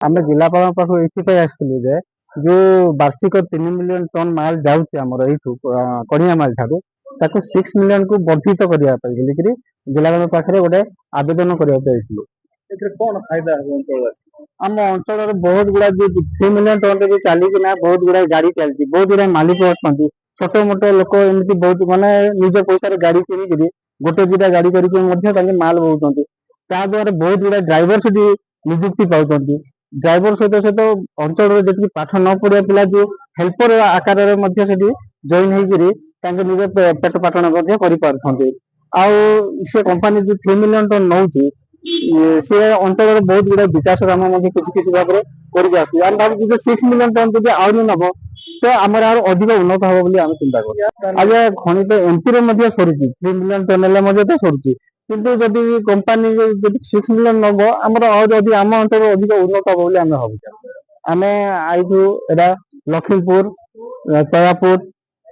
ଆମେ ଜିଲ୍ଲାପାଳଙ୍କ ପାଖକୁ ଏଇଥିପାଇଁ ଆସିଥିଲୁ ଯେ ଯୋଉ ବାର୍ଷିକ 3 ମିଲିୟନ ଟନ ମାଲ ଯାଉଛି ଆମର ଏଇଠୁ କଣିହାମାଲ ଠାରୁ ତାକୁ 6 ମିଲିୟନ କୁ ବର୍ଦ୍ଧିତ କରିବା ପାଇଁ ବୋଲିକିରି ଜିଲ୍ଲାପାଳଙ୍କ ପାଖରେ ଗୋଟେ ଆବେଦନ କରିବାକୁ ଯାଇଥିଲୁ। ଏଥିରେ କଣ ଫାଇଦା ହେବ ଅଞ୍ଚଳବାସୀ? ଆମ ଅଞ୍ଚଳରେ ବହୁତ ଗୁଡା ଯୋଉ 3 ମିଲିୟନ ଟନ ବି ଚାଲିକିନା ବହୁତ ଗୁଡାଏ ଗାଡି ଚାଲିଛି, ବହୁତ ଗୁଡାଏ ମାଲିକ ଅଛନ୍ତି, ଛୋଟ ମୋଟ ଲୋକ ଏମିତି ବହୁତ ମାନେ ନିଜ ପଇସାରେ ଗାଡି କିଣିକିରି ଗୋଟେ ଦିଟା ଗାଡି କରିକି ମଧ୍ୟ ତାଙ୍କେ ମାଲ ବୋହୁଛନ୍ତି। ତା ଦ୍ୱାରା ବହୁତ ଗୁଡାଏ ଡ୍ରାଇଭର ସେଠି ନିଯୁକ୍ତି ପାଉଛନ୍ତି। ଡ୍ରାଇଭର ସହିତ ସହିତ ଅଞ୍ଚଳରେ ଯେତିକି ପାଠ ନ ପଢିବା ପିଲା ଯୋଉ ହେଲ୍ପର ଆକାରରେ ମଧ୍ୟ ସେଠି ଜଏନ ହେଇକିରି ତାଙ୍କ ନିଜ ପେଟ ପାଟଣ ମଧ୍ୟ କରିପାରୁଛନ୍ତି। ଆଉ ସେ କମ୍ପାନୀ ଯୋଉ 3 ମିଲିୟନ ଟନ ନଉଛି ସେ ଅଞ୍ଚଳରେ ବହୁତ ଗୁଡାଏ ବିକାଶ କାମ ମଧ୍ୟ କିଛି କିଛି ଭାବରେ କରିକି ଆସୁଛି। ଆମେ ଭାବୁଛୁ ଯେ 6 ମିଲିୟନ ଟନ ଯଦି ଆହୁରି ନବ ତ ଆମର ଆହୁରି ଅଧିକ ଉନ୍ନତ ହବ ବୋଲି ଆମେ ଚିନ୍ତା କରୁଛୁ। ଆଜ୍ଞା ଖଣି ତ ଏମପିରେ ମଧ୍ୟ ସରୁଛି, 3 ମିଲିୟନ ଟନ ନେଲେ ମଧ୍ୟ ତ ସରୁଛି, କିନ୍ତୁ ଯଦି କମ୍ପାନୀ ଯଦି 6 ମିଲିୟନ ନବ ଆମର ଆହୁରି ଅଧିକ ଆମ ଅଞ୍ଚଳରେ ଅଧିକ ଉନ୍ନତ ହବ ବୋଲି ଆମେ ଭାବୁଛୁ। ଆମେ ଆଇଛୁ ଏଇଟା ଲକ୍ଷ୍ମୀପୁର, ତୟାପୁର,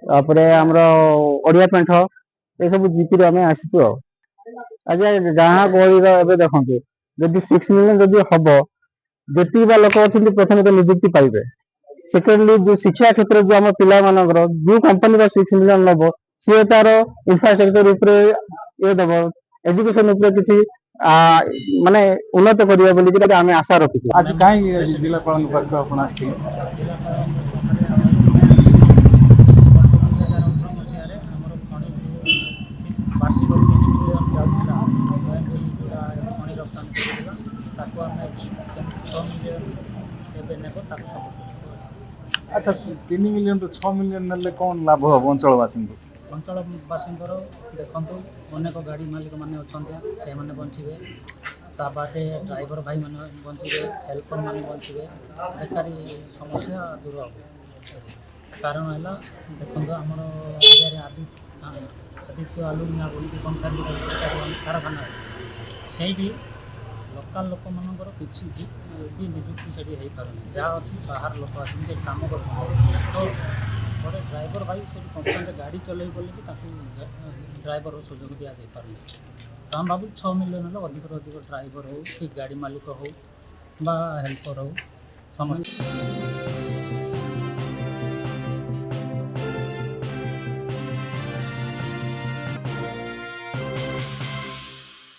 ତାପରେ ଆମର ଓଡିଆ ପେଣ୍ଠ ଏସବୁ ଜିପିରୁ ଆମେ ଆସିଛୁ ଆଉ। ଆଜ୍ଞା ଗାଁ ଗହଳିର ଏବେ ଦେଖନ୍ତୁ ଯଦି 6 ମିଲିୟନ ଯଦି ହବ, ଯେତିକି ବା ଲୋକ ଅଛନ୍ତି ପ୍ରଥମେ ତ ନିଯୁକ୍ତି ପାଇବେ। ସେକେଣ୍ଡଲି ଯୋଉ ଶିକ୍ଷା କ୍ଷେତ୍ରରେ ଯୋଉ ଆମ ପିଲାମାନଙ୍କର ଯୋଉ କମ୍ପାନୀର 6 ମିଲିୟନ ନବ ସିଏ ତାର ଇନଫ୍ରାଷ୍ଟ୍ରକ୍ଚର ଉପରେ ଇଏ ଦବ, ଏଜୁକେସନ ଉପରେ କିଛି ମାନେ ଉନ୍ନତ କରିବ ବୋଲିକି ଆମେ ଆଶା ରଖିଛୁ। ଆଜି କାହିଁକି ଜିଲ୍ଲାପାଳଙ୍କ ପାଖକୁ ଆପଣ ଆସିଥିଲେ? ଜିଲ୍ଲାପାଳଙ୍କ ପାଖରେ ଆମେ ଗତ 2018 ମସିହାରେ ଆମର ଖଣି ବାର୍ଷିକ 3 ମିଲିୟନ ଯାଉଥିଲା ଓଏମସି ଯେଉଁଟା ଖଣି ରପ୍ତାନି କରୁଥିଲା, ତାକୁ ଆମେ କେମିତି 6 ମିଲିୟନ ଏବେ ନେବ ତାକୁ ସପୋର୍ଟ କରିବାକୁ ଅଛି। ଆଚ୍ଛା 3 ମିଲିୟନରୁ 6 ମିଲିୟନ ନେଲେ କ'ଣ ଲାଭ ହେବ ଅଞ୍ଚଳବାସୀଙ୍କୁ? ଅଞ୍ଚଳବାସୀଙ୍କର ଦେଖନ୍ତୁ ଅନେକ ଗାଡ଼ି ମାଲିକମାନେ ଅଛନ୍ତି, ସେମାନେ ବଞ୍ଚିବେ। ତା ବାଦେ ଡ୍ରାଇଭର ଭାଇମାନେ ବଞ୍ଚିବେ, ହେଲ୍ପର ମାନେ ବଞ୍ଚିବେ, ବେକାରୀ ସମସ୍ୟା ଦୂର ହେବ। କାରଣ ହେଲା ଦେଖନ୍ତୁ ଆମର ଏରିଆରେ ଆଦିତ୍ୟ ଆଲୁମିନା ବୋଲିକି କଂସାରୀ କାରଖାନା ଅଛି, ସେଇଠି ଲୋକାଲ ଲୋକମାନଙ୍କର କିଛି ବି ନିଯୁକ୍ତି ସେଠି ହେଇପାରୁନି। ଯାହା ଅଛି ବାହାର ଲୋକ ଆସିକି ସେଠି କାମ କରୁଛନ୍ତି। ତ ଗୋଟେ ଡ୍ରାଇଭର ଭାଇ ସେଠି କମ୍ପାନୀରେ ଗାଡ଼ି ଚଲେଇ ବୋଲିକି ତାକୁ ଡ୍ରାଇଭରର ସୁଯୋଗ ଦିଆଯାଇପାରୁନି। ତ ଆମେ ଭାବୁଛୁ 6 ମିଲିୟନ ହେଲେ ଅଧିକରୁ ଅଧିକ ଡ୍ରାଇଭର ହେଉ କି ଗାଡ଼ି ମାଲିକ ହେଉ ବା ହେଲ୍ପର ହେଉ ସମସ୍ତେ